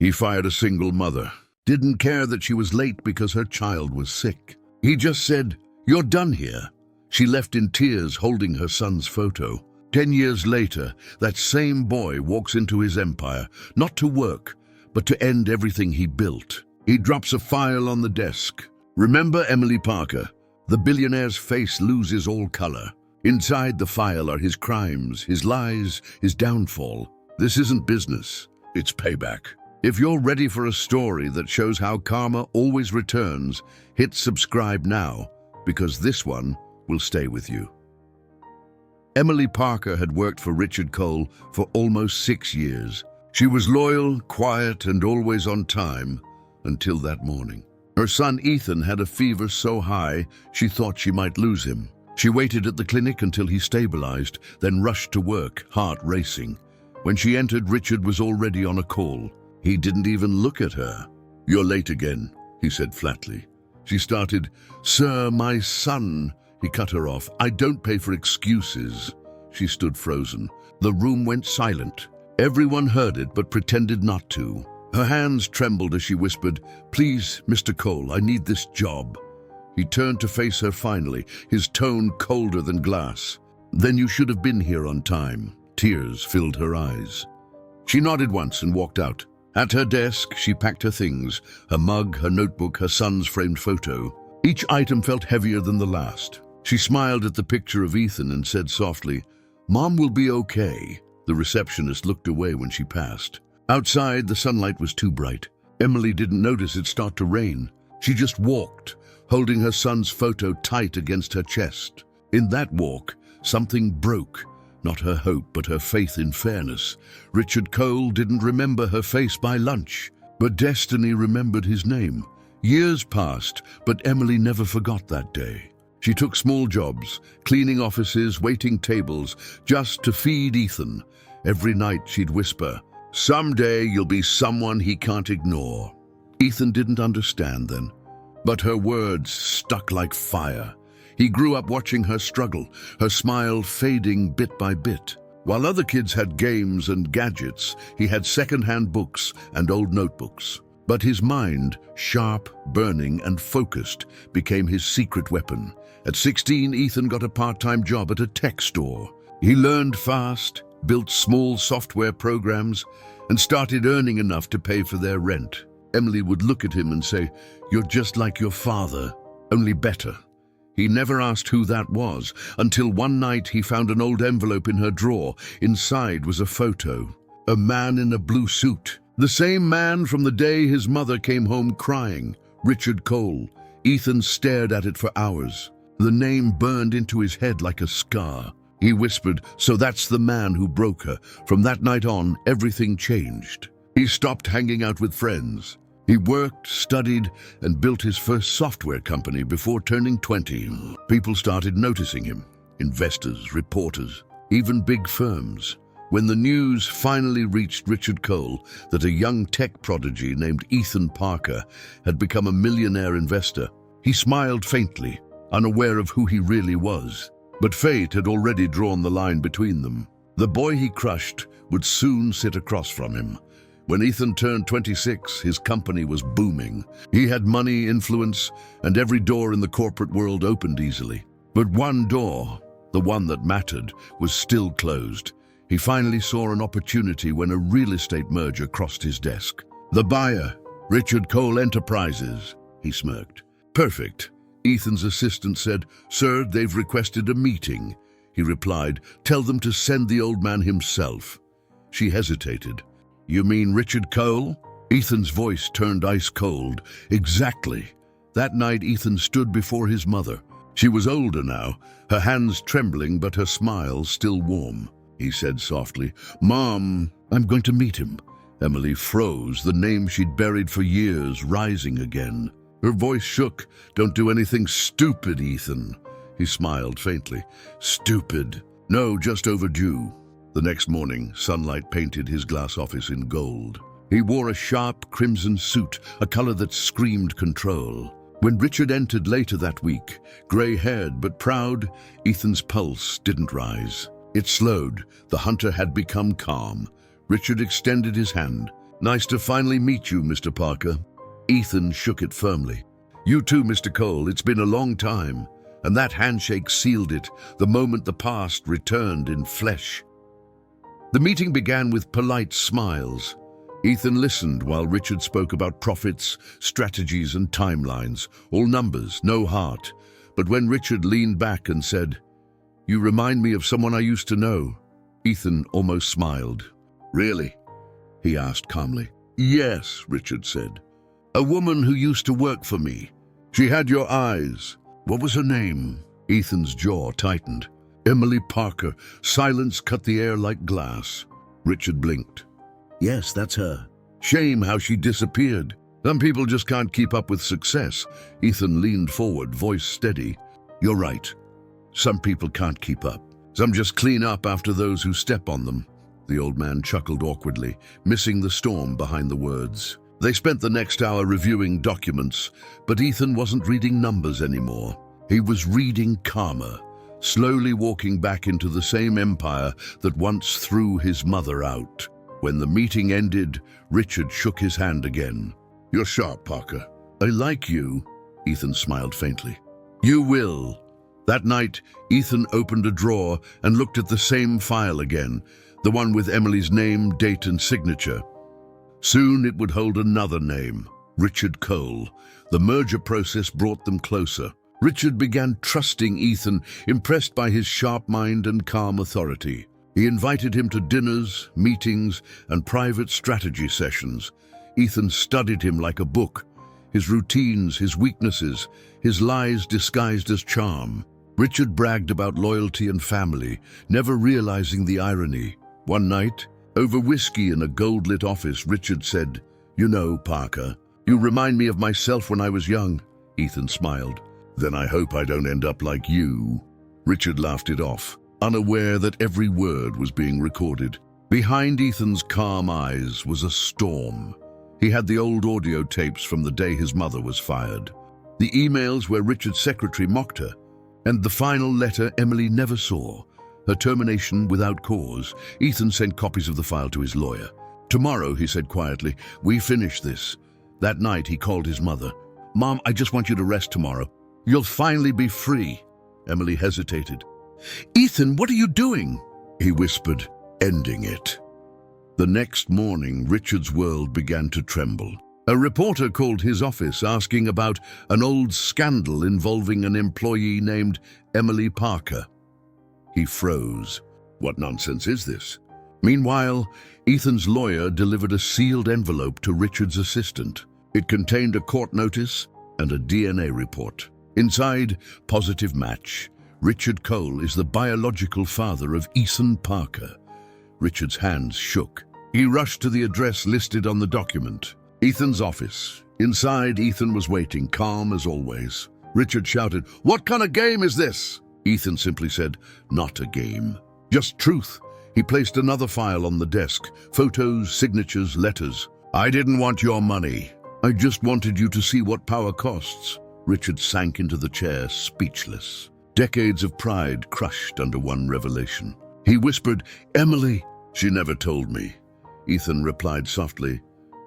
He fired a single mother. Didn't care that she was late because her child was sick. He just said, "You're done here." She left in tears holding her son's photo. 10 years later, that same boy walks into his empire, not to work, but to end everything he built. He drops a file on the desk. "Remember Emily Parker?" The billionaire's face loses all color. Inside the file are his crimes, his lies, his downfall. This isn't business, it's payback. If you're ready for a story that shows how karma always returns, hit subscribe now, because this one will stay with you. Emily Parker had worked for Richard Cole for almost 6 years. She was loyal, quiet, and always on time until that morning. Her son Ethan had a fever so high she thought she might lose him. She waited at the clinic until he stabilized, then rushed to work, heart racing. When she entered, Richard was already on a call. He didn't even look at her. "You're late again," he said flatly. She started, "Sir, my son." He cut her off. "I don't pay for excuses." She stood frozen. The room went silent. Everyone heard it but pretended not to. Her hands trembled as she whispered, "Please, Mr. Cole, I need this job." He turned to face her finally, his tone colder than glass. "Then you should have been here on time." Tears filled her eyes. She nodded once and walked out. At her desk, she packed her things, her mug, her notebook, her son's framed photo. Each item felt heavier than the last. She smiled at the picture of Ethan and said softly, "Mom will be okay." The receptionist looked away when she passed. Outside, the sunlight was too bright. Emily didn't notice it start to rain. She just walked, holding her son's photo tight against her chest. In that walk, something broke. Not her hope, but her faith in fairness. Richard Cole didn't remember her face by lunch, but destiny remembered his name. Years passed, but Emily never forgot that day. She took small jobs, cleaning offices, waiting tables, just to feed Ethan. Every night she'd whisper, "Someday you'll be someone he can't ignore." Ethan didn't understand then, but her words stuck like fire. He grew up watching her struggle, her smile fading bit by bit. While other kids had games and gadgets, he had second-hand books and old notebooks. But his mind, sharp, burning, and focused, became his secret weapon. At 16, Ethan got a part-time job at a tech store. He learned fast, built small software programs, and started earning enough to pay for their rent. Emily would look at him and say, "You're just like your father, only better." He never asked who that was, until one night he found an old envelope in her drawer. Inside was a photo. A man in a blue suit. The same man from the day his mother came home crying. Richard Cole. Ethan stared at it for hours. The name burned into his head like a scar. He whispered, "So that's the man who broke her." From that night on, everything changed. He stopped hanging out with friends. He worked, studied, and built his first software company before turning 20. People started noticing him. Investors, reporters, even big firms. When the news finally reached Richard Cole that a young tech prodigy named Ethan Parker had become a millionaire investor, he smiled faintly, unaware of who he really was. But fate had already drawn the line between them. The boy he crushed would soon sit across from him. When Ethan turned 26, his company was booming. He had money, influence, and every door in the corporate world opened easily. But one door, the one that mattered, was still closed. He finally saw an opportunity when a real estate merger crossed his desk. "The buyer, Richard Cole Enterprises," he smirked. "Perfect." Ethan's assistant said, "Sir, they've requested a meeting." He replied, "Tell them to send the old man himself." She hesitated. "You mean Richard Cole?" Ethan's voice turned ice cold. "Exactly." That night, Ethan stood before his mother. She was older now, her hands trembling but her smile still warm. He said softly, "Mom, I'm going to meet him." Emily froze, the name she'd buried for years rising again. Her voice shook. "Don't do anything stupid, Ethan." He smiled faintly. "Stupid? No, just overdue." The next morning, sunlight painted his glass office in gold. He wore a sharp crimson suit, a color that screamed control. When Richard entered later that week, gray-haired but proud, Ethan's pulse didn't rise. It slowed. The hunter had become calm. Richard extended his hand. Nice to finally meet you, Mr. Parker. Ethan shook it firmly. You too, Mr. Cole. It's been a long time. And that handshake sealed it, the moment the past returned in flesh. The meeting began with polite smiles. Ethan listened while Richard spoke about profits, strategies, and timelines. All numbers, no heart. But when Richard leaned back and said, "You remind me of someone I used to know," Ethan almost smiled. "Really?" he asked calmly. "Yes," Richard said. "A woman who used to work for me. She had your eyes. What was her name?" Ethan's jaw tightened. "Emily Parker." Silence cut the air like glass. Richard blinked. "Yes, that's her. Shame how she disappeared. Some people just can't keep up with success." Ethan leaned forward, voice steady. "You're right. Some people can't keep up. Some just clean up after those who step on them." The old man chuckled awkwardly, missing the storm behind the words. They spent the next hour reviewing documents, but Ethan wasn't reading numbers anymore. He was reading karma, slowly walking back into the same empire that once threw his mother out. When the meeting ended, Richard shook his hand again. "You're sharp, Parker. I like you." Ethan smiled faintly. "You will." That night, Ethan opened a drawer and looked at the same file again, the one with Emily's name, date, and signature. Soon it would hold another name, Richard Cole. The merger process brought them closer. Richard began trusting Ethan, impressed by his sharp mind and calm authority. He invited him to dinners, meetings, and private strategy sessions. Ethan studied him like a book, his routines, his weaknesses, his lies disguised as charm. Richard bragged about loyalty and family, never realizing the irony. One night, over whiskey in a gold-lit office, Richard said, "You know, Parker, you remind me of myself when I was young." Ethan smiled. "Then I hope I don't end up like you." Richard laughed it off, unaware that every word was being recorded. Behind Ethan's calm eyes was a storm. He had the old audio tapes from the day his mother was fired, the emails where Richard's secretary mocked her, and the final letter Emily never saw, her termination without cause. Ethan sent copies of the file to his lawyer. "Tomorrow," he said quietly, "we finish this." That night he called his mother. "Mom, I just want you to rest tomorrow. You'll finally be free." Emily hesitated. "Ethan, what are you doing?" he whispered, ending it. The next morning, Richard's world began to tremble. A reporter called his office asking about an old scandal involving an employee named Emily Parker. He froze. What nonsense is this? Meanwhile, Ethan's lawyer delivered a sealed envelope to Richard's assistant. It contained a court notice and a DNA report. Inside, positive match. Richard Cole is the biological father of Ethan Parker. Richard's hands shook. He rushed to the address listed on the document. Ethan's office. Inside, Ethan was waiting, calm as always. Richard shouted, "What kind of game is this?" Ethan simply said, "Not a game. Just truth." He placed another file on the desk. Photos, signatures, letters. "I didn't want your money. I just wanted you to see what power costs." Richard sank into the chair, speechless. Decades of pride crushed under one revelation. He whispered, "Emily." "She never told me." Ethan replied softly,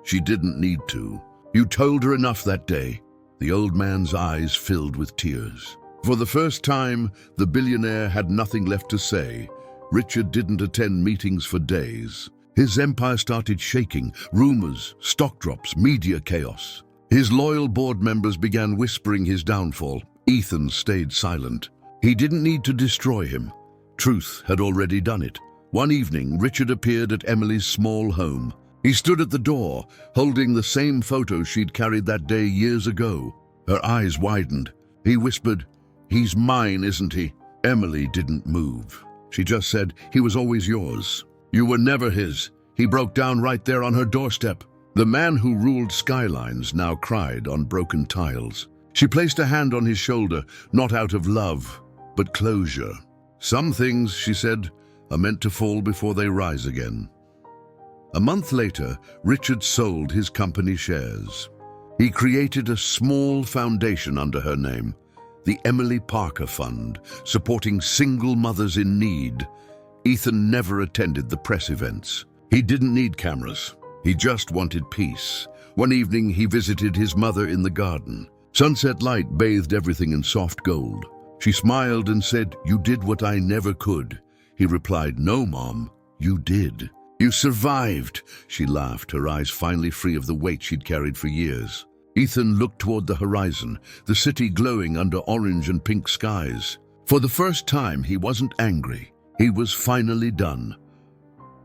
"She didn't need to. You told her enough that day." The old man's eyes filled with tears. For the first time, the billionaire had nothing left to say. Richard didn't attend meetings for days. His empire started shaking, rumors, stock drops, media chaos. His loyal board members began whispering his downfall. Ethan stayed silent. He didn't need to destroy him. Truth had already done it. One evening, Richard appeared at Emily's small home. He stood at the door, holding the same photo she'd carried that day years ago. Her eyes widened. He whispered, "He's mine, isn't he?" Emily didn't move. She just said, "He was always yours. You were never his." He broke down right there on her doorstep. The man who ruled skylines now cried on broken tiles. She placed a hand on his shoulder, not out of love, but closure. "Some things," she said, "are meant to fall before they rise again." A month later, Richard sold his company shares. He created a small foundation under her name, the Emily Parker Fund, supporting single mothers in need. Ethan never attended the press events. He didn't need cameras. He just wanted peace. One evening, he visited his mother in the garden. Sunset light bathed everything in soft gold. She smiled and said, "You did what I never could." He replied, "No, Mom, you did. You survived." She laughed, her eyes finally free of the weight she'd carried for years. Ethan looked toward the horizon, the city glowing under orange and pink skies. For the first time, he wasn't angry. He was finally done.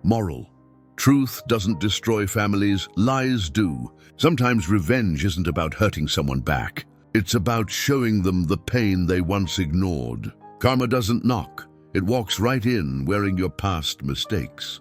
Moral: truth doesn't destroy families, lies do. Sometimes revenge isn't about hurting someone back. It's about showing them the pain they once ignored. Karma doesn't knock. It walks right in, wearing your past mistakes.